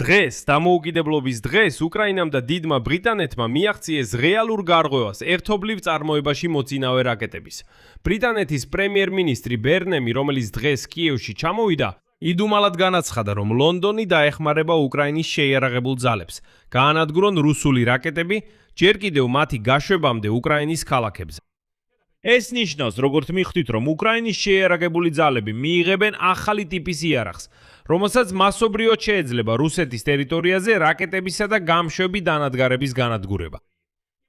დღეს, დამოუკიდებლობის დღეს, უკრაინამ და დიდმა ბრიტანეთმა მიაღწიეს რეალურ გარღვევას ერთობლივ წარმოებაში მოწინავე რაკეტების. ბრიტანეთის პრემიერ-მინისტრი ბერნემი, რომელიც დღეს კიევში ჩამოვიდა, იდუმალად განაცხადა, რომ ლონდონი დაეხმარება უკრაინის შეიარაღებულ ძალებს. გაანადგურონ რუსული რაკეტები, ჯერ კიდევ მათი გაშვებამდე უკრაინის ქალაქებზე. ეს ნიშნავს, როგორც მიხვდით, რომ უკრაინის შეიარაღებული ძალები მიიღებენ ახალი ტიპის იარაღს, რომელსაც მასობრივად შეეძლება რუსეთის ტერიტორიაზე რაკეტებისა და გამშვები დანადგარების განადგურება.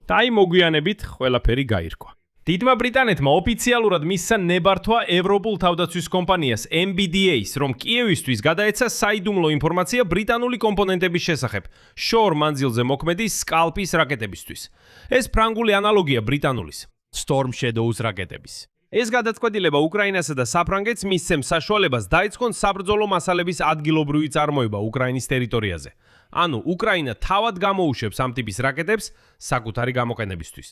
და აი მოგვიანებით ყველაფერი გაირკვა. დიდმა ბრიტანეთმა ოფიციალურად მისცა ნებართვა ევროპულ თავდაცვის კომპანიას MBDA-ს, რომ კიევისთვის გადაეცა საიდუმლო ინფორმაცია ბრიტანული კომპონენტების შესახებ, შორ მანძილზე მოქმედი სკალპის რაკეტებისთვის. ეს ფრანგული ანალოგია ბრიტანულის Storm Shadows რაკეტების. ეს გადაწყვეტილება უკრაინასა და საფრანგეთს მისცემს საშუალებას დაიწყონ საბრძოლო მასალების ადგილობრივი წარმოება უკრაინის ტერიტორიაზე. ანუ უკრაინა თავად გამოუშვებს ამ ტიპის რაკეტებს საკუთარი გამოყენებისთვის.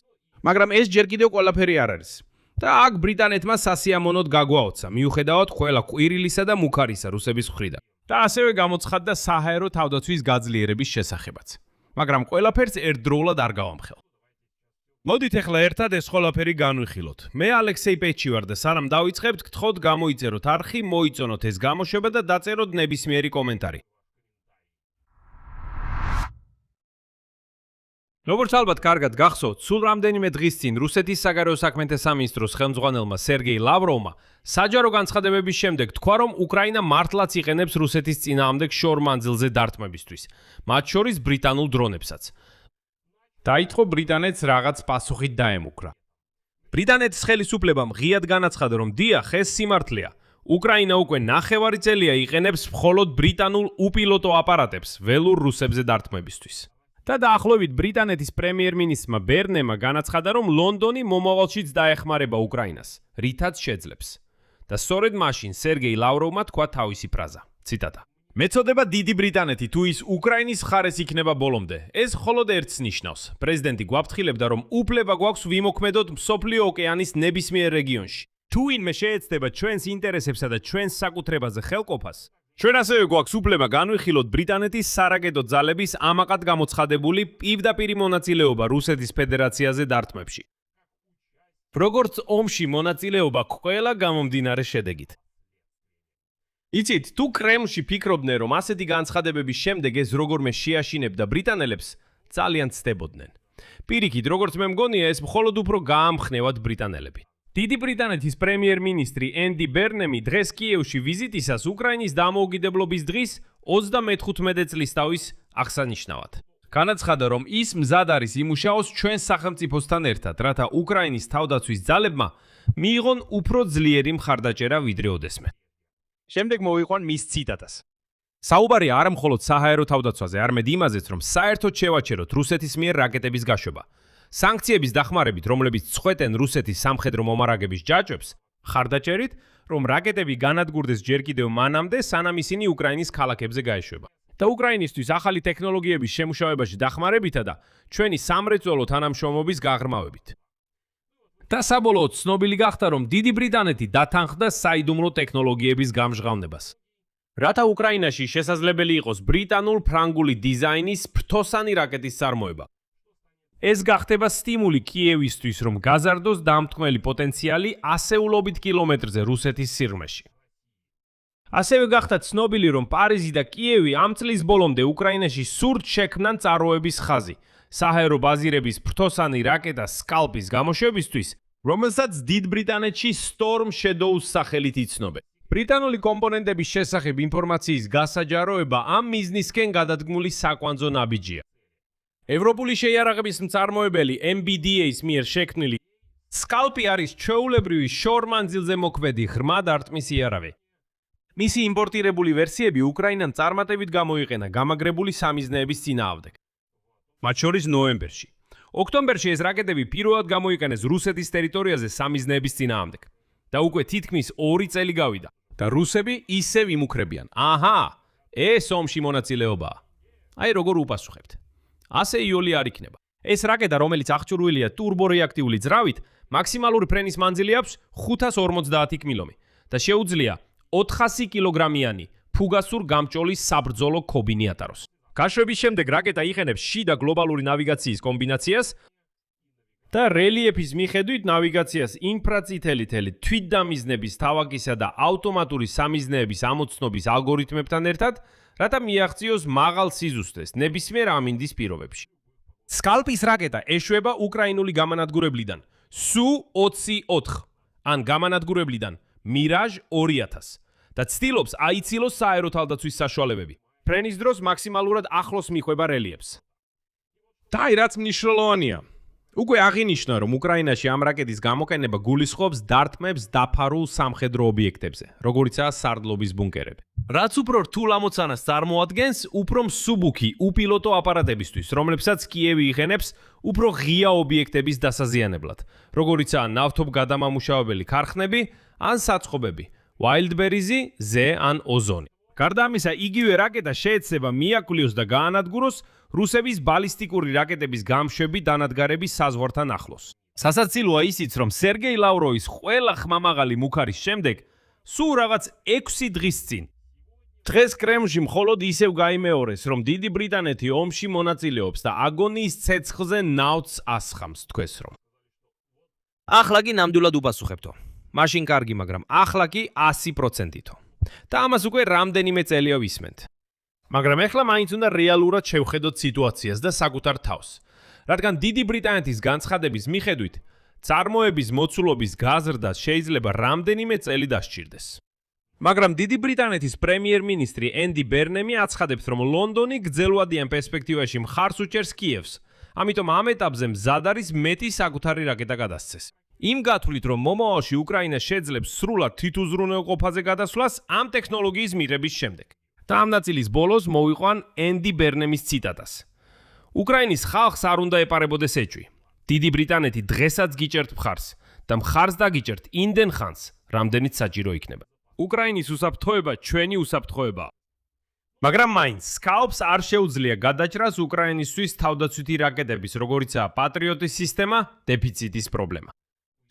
მაგრამ ეს ჯერ კიდევ ყველაფერი არ არის. და აქ ბრიტანეთმა სასიამოვნოდ გაგვაოცა, მიუხედავად ყველა ყვირილისა და მუქარისა რუსების მხრიდან. და ასევე გამოცხადდა საჰაერო თავდაცვის გაძლიერების შესახებაც. მაგრამ ყველაფერს ერთდროულად არ გავამხელ. მოდით ახლა ერთად ეს ყველაფერი განვიხილოთ. მე ალექსეი პეჩი ვარ და სანამ დავიწყებთ, გთხოვთ გამოიწეროთ არხი, მოიწონოთ ეს გამოშვება და დაწეროთ ნებისმიერი კომენტარი. როგორც ალბათ კარგად გახსოვთ, სულ რამდენიმე დღის წინ რუსეთის საგარეო საქმეთა სამინისტროს ხელმძღვანელმა სერგეი ლავროვმა საჯარო განცხადებების შემდეგ თქვა, რომ უკრაინა მართლაც იყენებს რუსეთის წინააღმდეგ შორ მანძილზე დარტყმებისთვის, მათ შორის ბრიტანულ დრონებსაც. დაითხოვ ბრიტანეთს რაღაც პასუხით დაემუქრა. ბრიტანეთის ხელისუფლებამ ღიად განაცხადა, რომ დიახ, ეს სიმართლეა. უკრაინა უკვე ნახევარი წელია იყენებს მხოლოდ ბრიტანულ უპილოტო აპარატებს ველურ რუსებზე დარტყმებისთვის. და დაახლოებით ბრიტანეთის პრემიერ-მინისტრმა ბერნემმა განაცხადა, რომ ლონდონი მომავალშიც დაეხმარება უკრაინას, რითაც შეძლებს. და სწორედ მაშინ სერგეი ლავროვმა თქვა თავისი ფრაზა. ციტატა. მეწოდება დიდი ბრიტანეთი თუ ის უკრაინის მხარეს იქნება ბოლომდე. ეს მხოლოდ ერთს ნიშნავს. პრეზიდენტი გვაფრთხილებდა, რომ უფლება გვაქვს ვიმოქმედოთ მსოფლიო ოკეანის ნებისმიერ რეგიონში. თუ ვინმე შეეცდება ჩვენს ინტერესებსა და ჩვენს საკუთრებაზე ხელყოფას, ჩვენ ასევე გვაქვს უფლება განვიხილოთ ბრიტანეთის სარაკეტო ძალების ამაყად გამოცხადებული პირდაპირი მონაწილეობა რუსეთის ფედერაციაზე დარტყმებში. როგორც ომში მონაწილეობა ყველა გამომდინარე შედეგით. იცით, თუ კრემლში ფიქრობდნენ, რომ ასეთი განცხადებების შემდეგ ეს როგორმე შეაშინებდა ბრიტანელებს, ძალიან ცდებოდნენ. პირიქით, როგორც მე მგონია, ეს მხოლოდ უფრო გაამხნევათ ბრიტანელები. დიდი ბრიტანეთის პრემიერ-მინისტრი ენდი ბერნემი დღეს კიევში ვიზიტისას უკრაინის დამოუკიდებლობის დღის 35 წლისთავის აღსანიშნავად. განაცხადა, რომ ის მზად არის იმუშაოს ჩვენს სახელმწიფოსთან ერთად, რათა უკრაინის თავდაცვის ძალებმა მიიღონ უფრო ძლიერი მხარდაჭერა ვიდრე ოდესმე. შემდეგ მოვიყვან მის ციტატას. საუბარი არა მხოლოდ საჰაერო თავდაცვაზე, არამედ იმაზეც, რომ საერთოდ შევაჩეროთ რუსეთის მიერ რაკეტების გაშვება. სანქციების დახმარებით, რომლებიც წყვეტენ რუსეთის სამხედრო მომარაგების ჯაჭვებს, მხარდაჭერით, რომ რაკეტები განადგურდეს ჯერ კიდევ მანამდე, სანამ ისინი უკრაინის ქალაქებზე გაეშვება. და უკრაინისთვის ახალი ტექნოლოგიების შემუშავებაში დახმარებითა და ჩვენი სამრეწველო თანამშრომლობის გაღრმავებით. და საბოლოოდ ცნობილი გახდა, რომ დიდი ბრიტანეთი დათანხმდა საიდუმლო ტექნოლოგიების გამჟღავნებას. რათა უკრაინაში შესაძლებელი იყოს ბრიტანულ-ფრანგული დიზაინის ფრთოსანი რაკეტის წარმოება. ეს გახდება სტიმული კიევისთვის, რომ გაზარდოს დამტყმელი პოტენციალი ასეულობით კილომეტრზე რუსეთის სიღრმეში. ასევე გახდა ცნობილი, რომ პარიზი და კიევი ამ წლის ბოლომდე უკრაინაში სურთ შექმნან წარმოების ხაზი, საჰაერო ბაზირების ფრთოსანი რაკეტა სკალპის გამოშვებისთვის, რომელსაც დიდ ბრიტანეთში Storm Shadows სახელით იცნობენ. ბრიტანული კომპონენტების შესახებ ინფორმაციის გასაჯაროება ამ მიზნისკენ გადადგმული საკვანძო ნაბიჯია. ევროპული შეიარაღების მწარმოებელი MBDA-ს მიერ შექმნილი სკალპი არის ჩვეულებრივი შორ მანძილზე მოქმედი ღრმა დარტყმის იარავი. მისი იმპორტირებული ვერსიები უკრაინამ წარმატებით გამოიყენა გამაგრებული სამიზნეების წინააღმდეგ. მათ შორის ნოემბერში. ოქტომბერში ეს რაკეტები პირველად გამოიყენეს რუსეთის ტერიტორიაზე სამიზნეების წინააღმდეგ. და უკვე თითქმის 2 წელი გავიდა. და რუსები ისევ იმუქრებიან. აჰა, ეს ომში მონაწილეობაა. აი როგორ უპასუხებთ. ასე იოლი არ იქნება. ეს რაკეტა, რომელიც აღჭურვილია ტურბორეაქტიული ძრავით, მაქსიმალური ფრენის მანძილი აქვს 550 კმ და შეუძლია 400 კილოგრამიანი ფუგასურ გამჭოლის საბრძოლო ქობინი ატაროს. გაშვების შემდეგ რაკეტა იყენებს შიდა გლობალური ნავიგაციის კომბინაციას და რელიეფის მიხედვით ნავიგაციას ინფრაწითელი თელი თვითდამიზნების თავაკისა და ავტომატური სამიზნეების ამოცნობის ალგორითმებთან ერთად, რათა მიაღწიოს მაღალ სიზუსტეს ნებისმიერ ამინდის პირობებში. სკალპის რაკეტა ეშვება უკრაინული გამანადგურებლიდან Su-24 ან გამანადგურებლიდან Mirage 2000 და ცდილობს აიცილოს სააერო თავდაცვის საშუალებები. ფრენის დროს მაქსიმალურად ახლოს მიხვება რელიეფს. და რაც მნიშვნელოვანია, უკვე აღინიშნა, რომ უკრაინაში ამ რაკეტის გამოყენება გულისხმობს დარტყმებს დაფარულ სამხედრო ობიექტებზე, როგორიცაა სარდლობის ბუნკერები. რაც უფრო რთულ ამოცანას წარმოადგენს, უფრო მსუბუქი უპილოტო აპარატებისთვის, რომლებსაც კიევი იყენებს უფრო ღია ობიექტების დასაზიანებლად, როგორიცაა ნავთობგადამამუშავებელი ქარხნები ან საწყობები, Wildberries-ი, Ze ან Ozoni. გარდა ამისა, იგივე რაკეტა შეეცდება მიაკვლიოს და გაანადგუროს რუსების ბალისტიკური რაკეტების გამშვები დანადგარების საზღვართან ახლოს. სასაცილოა ისიც, რომ სერგეი ლავროვის ყველა ხმამაღალი მუქარის შემდეგ, სულ რაღაც 6 დღის წინ დღეს კრემლში მხოლოდ ისევ გაიმეორეს, რომ დიდი ბრიტანეთი ომში მონაწილეობს და აგონიის ცეცხლზე ნავთს ასხამს, თქვეს რომ. ახლა კი ნამდვილად უპასუხებთო. მაშინ კარგი, მაგრამ ახლა კი 100%-ითო. და ამას უკვე რამდენიმე წელია ვისმენთ. მაგრამ ეხლა მაინც უნდა რეალურად შევხედოთ სიტუაციას და საკუთარ თავს. რადგან დიდი ბრიტანეთის განცხადების მიხედვით, წარმოების მოცულობის გაზრდა შეიძლება რამდენიმე წელი დასჭირდეს. მაგრამ დიდი ბრიტანეთის პრემიერ-მინისტრი ენდი ბერნემი აცხადებს, რომ ლონდონი გრძელვადიან პერსპექტივაში მხარს უჭერს კიევს, ამიტომ ამ ეტაპზე მზად არის მეტი საკუთარი რაკეტა გადასცეს. იმ გათვლით, რომ მომავალში უკრაინა შეძლებს სრულად თვითუზრუნველყოფაზე გადასვლას ამ ტექნოლოგიის მიღების შემდეგ. და ამ ნაწილის ბოლოს მოვიყვან ენდი ბერნემის ციტატას. უკრაინის ხალხს არ უნდა ეპარებოდეს ეჭვი. დიდი ბრიტანეთი დღესაც გიჭერთ მხარს და მხარს დაგიჭერთ იმდენ ხანს, რამდენიც საჭირო იქნება. უკრაინის უსაფრთხოება ჩვენი უსაფრთხოებაა. მაგრამ მაინც სკალპს არ შეუძლია გადაჭრას უკრაინისთვის თავდაცვითი რაკეტების, როგორიცაა პატრიოტის სისტემა, დეფიციტის პრობლემა.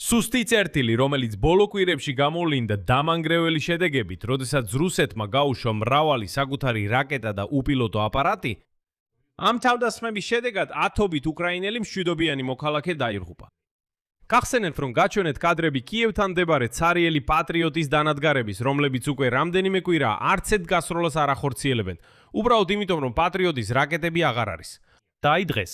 სუსტი წერტილი, რომელიც ბოლო კვირებში გამოვლინდა დამანგრეველი შედეგებით, როდესაც რუსეთმა გაუშვა მრავალი საკუთარი რაკეტა და უპილოტო აპარატი, ამ თავდასხმების შედეგად ათობით უკრაინელი მშვიდობიანი მოქალაქე დაიღუპა. გახსენებთ, რომ გაჩვენეთ კადრები კიევთან მდებარე ცარიელი პატრიოტის დანადგარების, რომლებიც უკვე რამდენიმე კვირაა არცეთ გასროლას არ ახორციელებენ, უბრალოდ იმიტომ, რომ პატრიოტის რაკეტები აღარ არის. და აი დღეს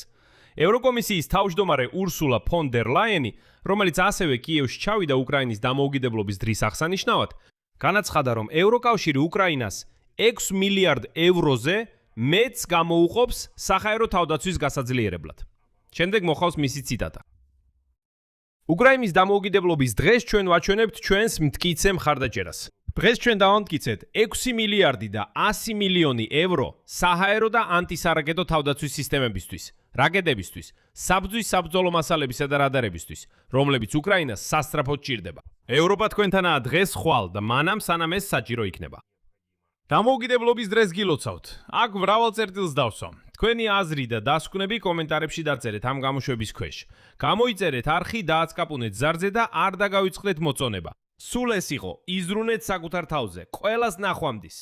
ევროკომისიის თავმჯდომარე ურსულა ფონ დერ ლაიენი, რომელიც ასევე კიევში ჩავიდა უკრაინის დამოუკიდებლობის დღის აღსანიშნავად, განაცხადა, რომ ევროკავშირი უკრაინას 6 მილიარდ ევროზე მეტს გამოუყოფს საჰაერო თავდაცვის გასაძლიერებლად. შემდეგ მოხავს მისი ციტატა. უკრაინის დამოუკიდებლობის დღეს ჩვენ ვაჩვენებთ ჩვენს მტკიცე მხარდაჭერას. დღეს ჩვენ დავამტკიცეთ 6 მილიარდი და 100 მილიონი ევრო საჰაერო და ანტისარაკეტო თავდაცვის სისტემებისთვის, რაკეტებისთვის, საბრძვის საბრძოლო მასალებისა და რადარებისთვის, რომლებიც უკრაინას სასწრაფოდ ჭირდება. ევროპა თქვენთანაა დღეს ხვალ და მანამ სანამ ეს საჭირო იქნება. დამოუკიდებლობის დღეს გილოცავთ. აქ მრავალ წერტილს დავსვამ. თქვენი აზრი და დასკვნები კომენტარებში დაწერეთ ამ გამოშვების ქვეშ. გამოიწერეთ არხი, დააცკაპუნეთ ზარზე და არ დაგავიწყდეთ მოწონება. სულ ეს იყო, იზრუნეთ საკუთარ თავზე. ყველას ნახვამდის.